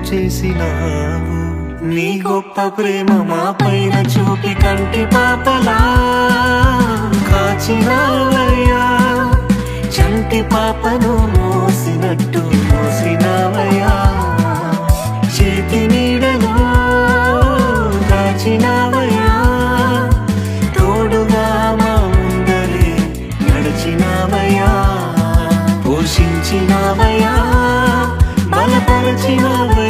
చేసినావు. నీ గొప్ప ప్రేమ మా పైన చూపి కంటి పాపలా కాచినావయ్యా. చంటి పాపను మోసినట్టు మోసినావయ్యా. చేతి నీడలో దాచినావయ్యా. తోడుగా మా ముందరే నడిచినావయ్యా. పోషించినావయ్యా, బలపరచినావయ్యా.